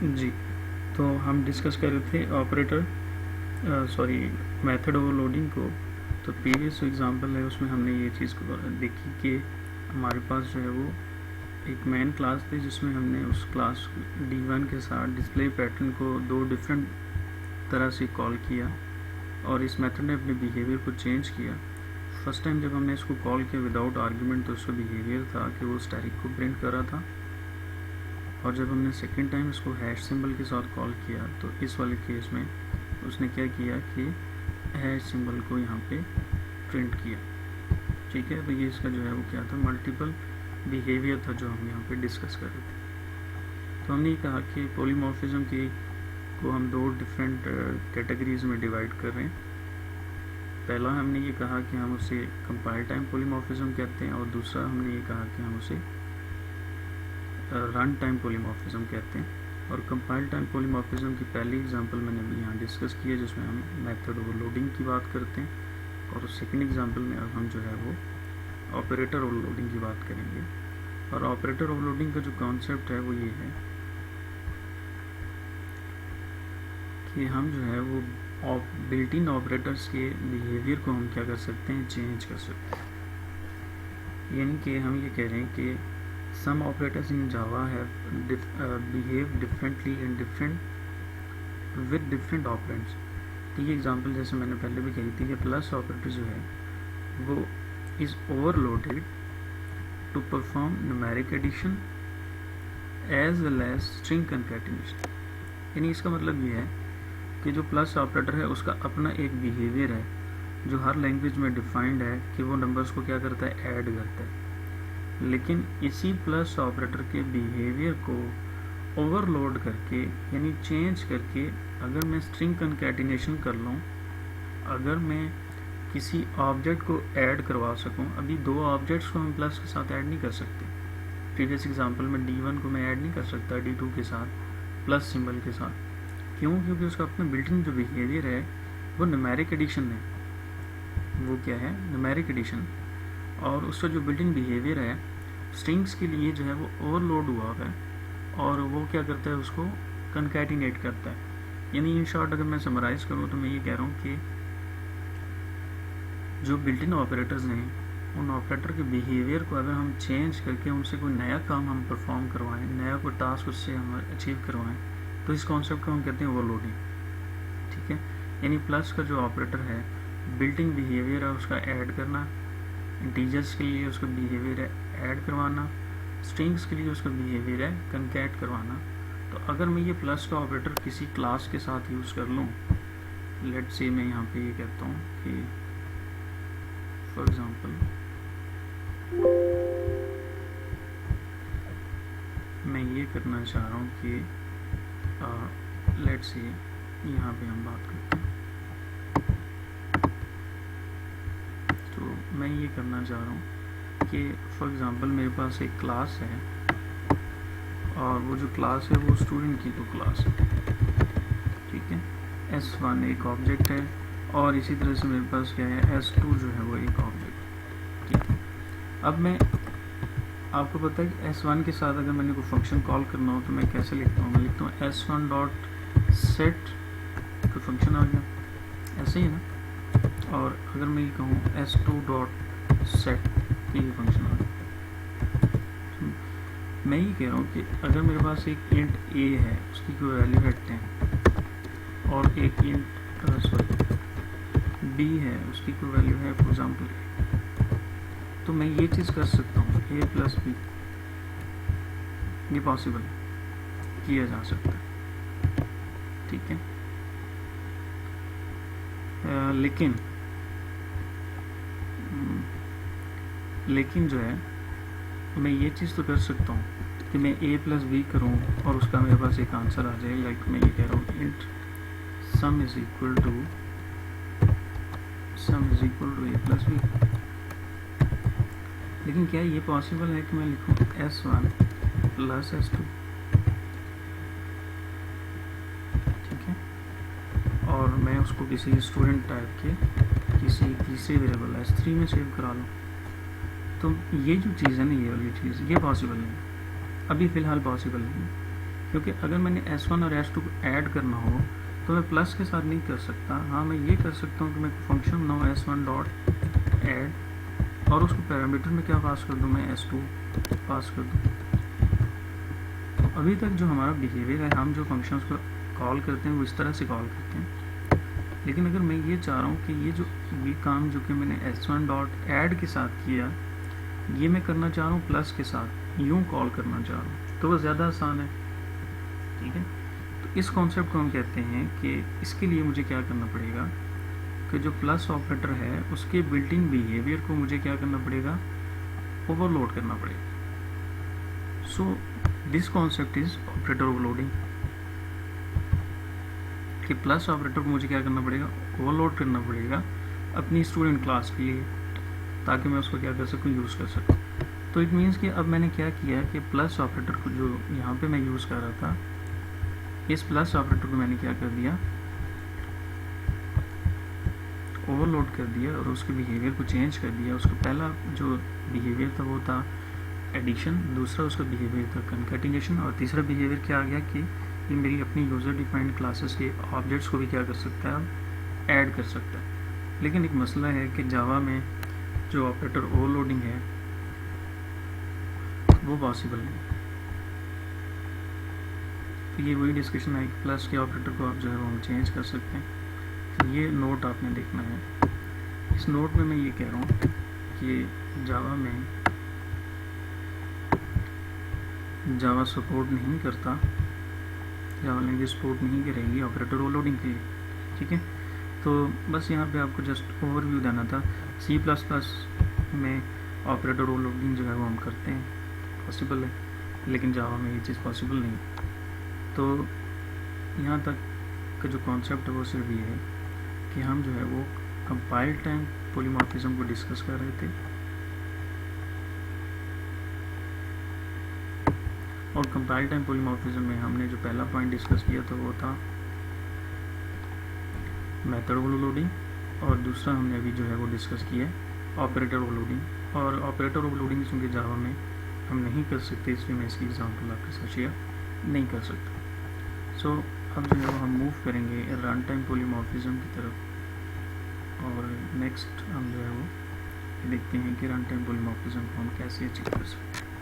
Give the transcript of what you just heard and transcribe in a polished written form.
जी, तो हम डिस्कस कर रहे थे ऑपरेटर मेथड ओवरलोडिंग को। तो प्रीवियस जो एग्जांपल है उसमें हमने ये चीज़ को देखी कि हमारे पास जो है वो एक मेन क्लास थी जिसमें हमने उस क्लास D1 के साथ डिस्प्ले पैटर्न को दो डिफरेंट तरह से कॉल किया और इस मेथड ने अपने बिहेवियर को चेंज किया। फर्स्ट टाइम जब हमने इसको कॉल किया विदाउट आर्ग्यूमेंट तो उसका बिहेवियर था कि वो स्टैटिक को प्रिंट कर रहा था, और जब हमने सेकेंड टाइम इसको हैश सिंबल के साथ कॉल किया तो इस वाले केस में उसने क्या किया कि हैश सिंबल को यहाँ पे प्रिंट किया। ठीक है, तो ये इसका जो है वो क्या था, मल्टीपल बिहेवियर था जो हम यहाँ पे डिस्कस कर रहे थे। तो हमने ये कहा कि पॉलीमॉर्फिज्म को हम दो डिफरेंट कैटेगरीज में डिवाइड कर रहे हैं। पहला हमने ये कहा कि हम उसे कंपाइल टाइम पॉलीमॉर्फिज्म कहते हैं, और दूसरा हमने ये कहा कि हम उसे रन टाइम पॉलीमॉर्फिज्म कहते हैं। और कंपाइल टाइम पॉलीमॉर्फिज्म की पहली एग्जांपल मैंने अभी यहाँ डिस्कस की है जिसमें हम मेथड ओवरलोडिंग की बात करते हैं, और सेकंड एग्जांपल में अब हम जो है वो ऑपरेटर ओवरलोडिंग की बात करेंगे। और ऑपरेटर ओवरलोडिंग का जो कॉन्सेप्ट है वो ये है कि हम जो है वो बिल्ट इन ऑपरेटर्स के बिहेवियर को हम क्या कर सकते हैं, चेंज कर सकते हैं। यानी कि हम ये कह रहे हैं कि some operators in Java have behave differently in with different operands। तो ये एग्जांपल जैसे मैंने पहले भी कही थी कि प्लस ऑपरेटर जो है वो is overloaded to perform numeric addition as well as string concatenation. यानी इसका मतलब ये है कि जो प्लस ऑपरेटर है उसका अपना एक बिहेवियर है जो हर लैंग्वेज में डिफाइंड है कि वो नंबर्स को क्या करता है, ऐड करता है। लेकिन इसी प्लस ऑपरेटर के बिहेवियर को ओवरलोड करके यानी चेंज करके अगर मैं स्ट्रिंग कंकैटिनेशन कर लूँ, अगर मैं किसी ऑब्जेक्ट को ऐड करवा सकूँ, अभी दो ऑब्जेक्ट्स को हम प्लस के साथ ऐड नहीं कर सकते। प्रीवियस एग्जांपल में D1 को मैं ऐड नहीं कर सकता D2 के साथ प्लस सिंबल के साथ। क्यों? क्योंकि उसका अपना बिल्ट इन जो बिहेवियर है वो न्यूमेरिक एडिशन है। वो क्या है, न्यूमेरिक एडिशन। और उसका जो बिल्ट इन बिहेवियर है स्ट्रिंग्स के लिए जो है वो ओवरलोड हुआ है, और वो क्या करता है, उसको कंकैटिनेट करता है। यानी इन शॉर्ट अगर मैं समराइज करूँ तो मैं ये कह रहा हूँ कि जो बिल्ट इन ऑपरेटर्स हैं उन ऑपरेटर के बिहेवियर को अगर हम चेंज करके उनसे कोई नया काम हम परफॉर्म करवाएं, नया कोई टास्क उससे हम अचीव करवाएं, तो इस कॉन्सेप्ट को हम कहते हैं ओवरलोडिंग। ठीक है, यानी प्लस का जो ऑपरेटर है बिल्ट इन बिहेवियर है उसका ऐड करना, इंटीजर्स के लिए उसका बिहेवियर है ऐड करवाना, स्ट्रिंग्स के लिए उसका बिहेवियर है कंकैट करवाना। तो अगर मैं ये प्लस का ऑपरेटर किसी क्लास के साथ यूज़ कर लूँ, लेट से मैं यहाँ पे ये कहता हूँ कि फॉर एग्जांपल मैं ये करना चाह रहा हूँ कि लेट से यहाँ पे हम बात करते हैं, तो मैं ये करना चाह रहा हूँ कि फॉर एग्जांपल मेरे पास एक क्लास है और वो जो क्लास है वो स्टूडेंट की तो क्लास है। ठीक है, S1 एक ऑब्जेक्ट है और इसी तरह से मेरे पास क्या है, S2 जो है वो एक ऑब्जेक्ट। ठीक है, अब मैं आपको पता है कि S1 के साथ अगर मैंने कोई फंक्शन कॉल करना हो तो मैं कैसे लिखता हूँ, मैं लिखता हूँ S1 डॉट सेट, कोई फंक्शन आ गया, ऐसे ही ना। और अगर मैं ये कहूँ S2 डॉट सेट, तो ये फंक्शन आ गया। मैं ये कह रहा हूँ कि अगर मेरे पास एक इंट a है उसकी कोई वैल्यू है 10, और एक इंट b है उसकी कोई वैल्यू है फॉर एग्जांपल, तो मैं ये चीज़ कर सकता हूँ a प्लस b, ये पॉसिबल किया जा सकता है। ठीक है, लेकिन जो है मैं ये चीज़ तो कर सकता हूँ कि मैं a प्लस बी करूँ और उसका मेरे पास एक आंसर आ जाए। लाइक मैं ये कह रहा हूँ int sum is equal to a plus b. लेकिन क्या ये पॉसिबल है कि मैं लिखूँ S1 प्लस S2? ठीक है, और मैं उसको किसी स्टूडेंट टाइप के किसी तीसरे वेरिएबल S3 में सेव करा लूँ, तो ये जो चीज़ है ना, ये वाली चीज़ ये पॉसिबल नहीं, अभी फ़िलहाल पॉसिबल नहीं। क्योंकि अगर मैंने S1 और S2 को ऐड करना हो तो मैं प्लस के साथ नहीं कर सकता। हाँ, मैं ये कर सकता हूँ कि मैं function no S1 dot add और उसको पैरामीटर में क्या पास कर दूँ, मैं S2 पास कर दूँ। तो अभी तक जो हमारा बिहेवियर है, हम जो फंक्शंस को कॉल करते हैं वो इस तरह से कॉल करते हैं। लेकिन अगर मैं ये चाह रहा हूँ कि ये जो काम जो कि मैंने S1 डॉट ऐड के साथ किया, ये मैं करना चाह रहा हूँ प्लस के साथ, यूँ कॉल करना चाह रहा हूँ, तो वो ज़्यादा आसान है। ठीक है, तो इस कॉन्सेप्ट को हम कहते हैं कि इसके लिए मुझे क्या करना पड़ेगा कि जो प्लस ऑपरेटर है उसके बिल्ट इन बिहेवियर को मुझे क्या करना पड़ेगा, ओवरलोड करना पड़ेगा। So this concept is operator overloading. कि प्लस ऑपरेटर को मुझे क्या करना पड़ेगा, ओवरलोड करना पड़ेगा अपनी स्टूडेंट क्लास के लिए, ताकि मैं उसको क्या कर सकूँ, यूज़ कर सकूँ। तो इट मीन्स कि अब मैंने क्या किया कि प्लस ऑपरेटर को जो यहाँ पे मैं यूज़ कर रहा था, इस प्लस ऑपरेटर को मैंने क्या कर दिया, ओवरलोड कर दिया और उसके बिहेवियर को चेंज कर दिया। उसका पहला जो बिहेवियर था वो था एडिशन, दूसरा उसका बिहेवियर था कनकैटिनेशन, और तीसरा बिहेवियर क्या आ गया कि ये मेरी अपनी यूज़र डिफाइंड क्लासेस के ऑब्जेक्ट्स को भी क्या कर सकता है, अब ऐड कर सकता है। लेकिन एक मसला है कि जावा में जो ऑपरेटर ओवरलोडिंग है वो पॉसिबल नहीं। तो ये वही डिस्कशन है कि प्लस के ऑपरेटर को आप जो है वो हम चेंज कर सकते हैं। तो ये नोट आपने देखना है। इस नोट में मैं ये कह रहा हूँ कि जावा सपोर्ट नहीं करता, जावा लैंग्वेज सपोर्ट नहीं करेगी ऑपरेटर ओवरलोडिंग के लिए। ठीक है, तो बस यहाँ पे आपको जस्ट ओवरव्यू देना था। C++ में ऑपरेटर ओवरलोडिंग जो है वो हम करते हैं, पॉसिबल है, लेकिन जावा में ये चीज़ पॉसिबल नहीं। तो यहाँ तक का जो कॉन्सेप्ट है वो सिर्फ ये है कि हम जो है वो कंपाइल टाइम पॉलीमॉर्फिज्म को डिस्कस कर रहे थे, और कंपाइल टाइम पॉलीमॉर्फिज्म में हमने जो पहला पॉइंट डिस्कस किया था वो था मेथड ओवरलोडिंग, और दूसरा हमने अभी जो है वो डिस्कस किया है ऑपरेटर ओवरलोडिंग। और ऑपरेटर ओवरलोडिंग चूँकि जावा में हम नहीं कर सकते, इसलिए मैं इसकी एग्जांपल आपके साथ शेयर नहीं कर सकता। सो अब जो है वो हम मूव करेंगे रन टाइम पॉलीमॉर्फिज्म की तरफ, और नेक्स्ट हम जो है वो देखते हैं कि रन टाइम पॉलीमॉर्फिज्म को हम कैसे अचीव कर सकते हैं।